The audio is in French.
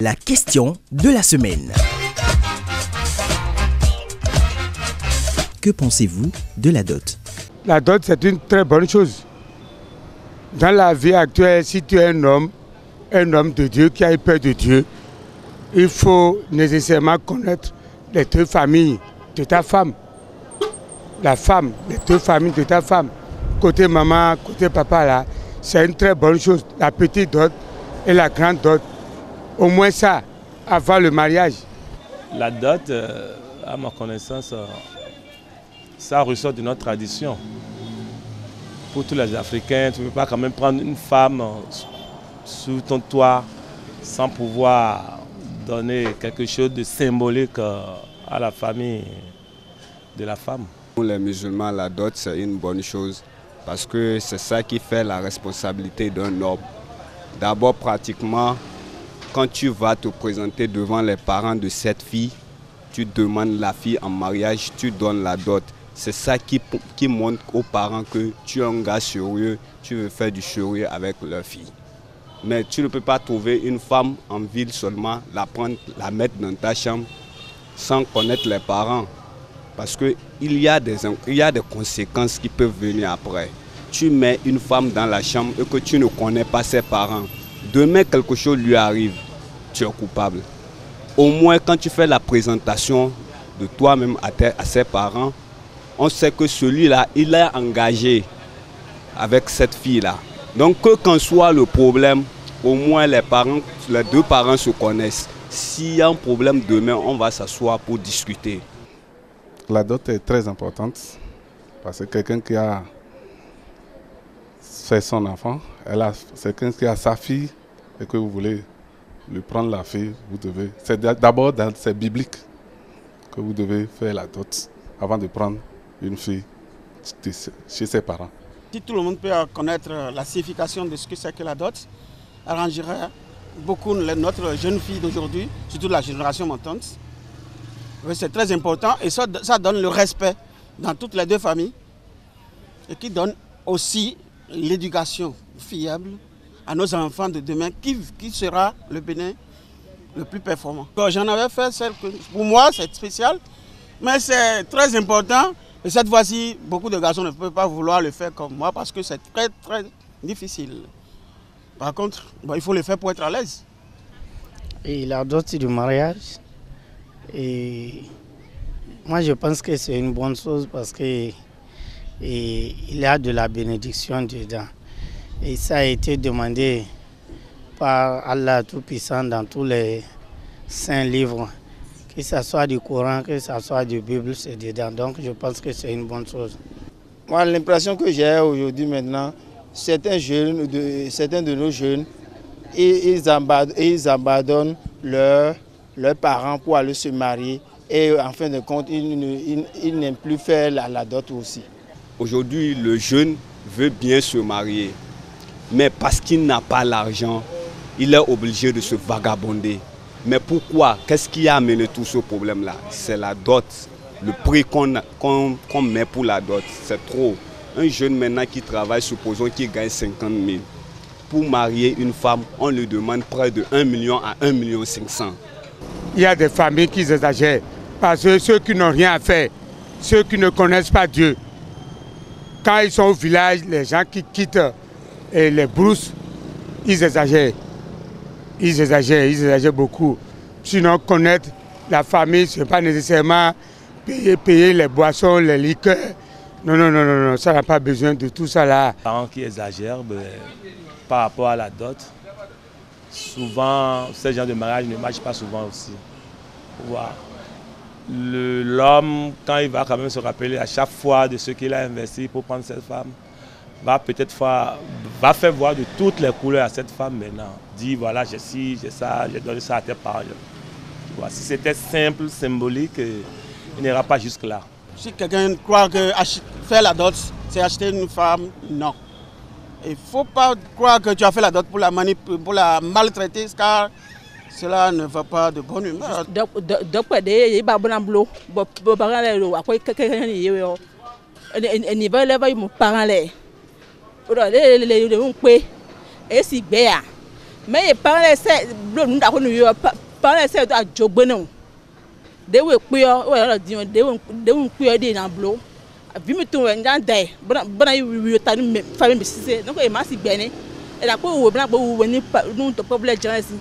La question de la semaine. Que pensez-vous de la dot? La dot, c'est une très bonne chose. Dans la vie actuelle, si tu es un homme de Dieu qui a eu peur de Dieu, il faut nécessairement connaître les deux familles de ta femme. La femme, les deux familles de ta femme. Côté maman, côté papa, là, c'est une très bonne chose. La petite dot et la grande dot. Au moins ça, avant le mariage. La dot, à ma connaissance, ça ressort de notre tradition. Pour tous les Africains, tu ne peux pas quand même prendre une femme sous ton toit sans pouvoir donner quelque chose de symbolique à la famille de la femme. Pour les musulmans, la dot, c'est une bonne chose parce que c'est ça qui fait la responsabilité d'un homme. D'abord, pratiquement, quand tu vas te présenter devant les parents de cette fille, tu demandes la fille en mariage, tu donnes la dot. C'est ça qui montre aux parents que tu es un gars sérieux, tu veux faire du sérieux avec leur fille. Mais tu ne peux pas trouver une femme en ville seulement, la prendre, la mettre dans ta chambre sans connaître les parents. Parce qu'il y a des conséquences qui peuvent venir après. Tu mets une femme dans la chambre et que tu ne connais pas ses parents. Demain, quelque chose lui arrive, tu es coupable. Au moins, quand tu fais la présentation de toi-même à ses parents, on sait que celui-là, il est engagé avec cette fille-là. Donc, que qu'en soit le problème, au moins les deux parents se connaissent. S'il y a un problème demain, on va s'asseoir pour discuter. La dot est très importante parce que quelqu'un qui a fait son enfant, c'est quelqu'un qui a sa fille et que vous voulez lui prendre la fille, vous devez. C'est d'abord c'est biblique que vous devez faire la dot avant de prendre une fille chez ses parents. Si tout le monde peut connaître la signification de ce que c'est que la dot, arrangerait beaucoup notre jeune fille d'aujourd'hui, surtout la génération montante. C'est très important et ça donne le respect dans toutes les deux familles et qui donne aussi l'éducation fiable à nos enfants de demain qui sera le Bénin le plus performant. J'en avais fait celle que pour moi c'est spécial, mais c'est très important. Et cette fois-ci, beaucoup de garçons ne peuvent pas vouloir le faire comme moi parce que c'est très très difficile. Par contre, il faut le faire pour être à l'aise. Et la dot du mariage, et moi je pense que c'est une bonne chose parce qu'il y a de la bénédiction dedans. Et ça a été demandé par Allah Tout-Puissant dans tous les saints livres. Que ce soit du Coran, que ce soit du Bible, c'est dedans. Donc je pense que c'est une bonne chose. Moi, l'impression que j'ai aujourd'hui maintenant, certains de nos jeunes, ils abandonnent leurs parents pour aller se marier. Et en fin de compte, ils n'aiment plus faire la dot aussi. Aujourd'hui, le jeune veut bien se marier. Mais parce qu'il n'a pas l'argent, il est obligé de se vagabonder. Mais pourquoi? Qu'est-ce qui a amené tout ce problème-là? C'est la dot. Le prix qu'on met pour la dot, c'est trop. Un jeune maintenant qui travaille, supposons qu'il gagne 50 000. Pour marier une femme, on lui demande près de 1 million à 1,5 million. Il y a des familles qui exagèrent. Parce que ceux qui n'ont rien à faire, ceux qui ne connaissent pas Dieu, quand ils sont au village, les gens qui quittent les brousses, ils exagèrent. Ils exagèrent beaucoup. Sinon, connaître la famille, ce n'est pas nécessairement payer les boissons, les liqueurs. Non, ça n'a pas besoin de tout ça là. Les parents qui exagèrent par rapport à la dot, souvent, ce genre de mariage ne marche pas souvent aussi. Voilà. L'homme, quand il va quand même se rappeler à chaque fois de ce qu'il a investi pour prendre cette femme, va faire voir de toutes les couleurs à cette femme maintenant. Dit voilà, j'ai ci, j'ai ça, j'ai donné ça à tes parents. Si c'était simple, symbolique, il n'ira pas jusque-là. Si quelqu'un croit que faire la dot, c'est acheter une femme, non. Il ne faut pas croire que tu as fait la dot pour la maltraiter, car cela ne va pas de bonne humeur. mais les parents essaient de jobber nous. They will queer, they won't queer in blow. Vimito and Jan Day, but I will tell him, family, donc il m'a si bien. Et la pauvre blanc, when you don't the public journalism.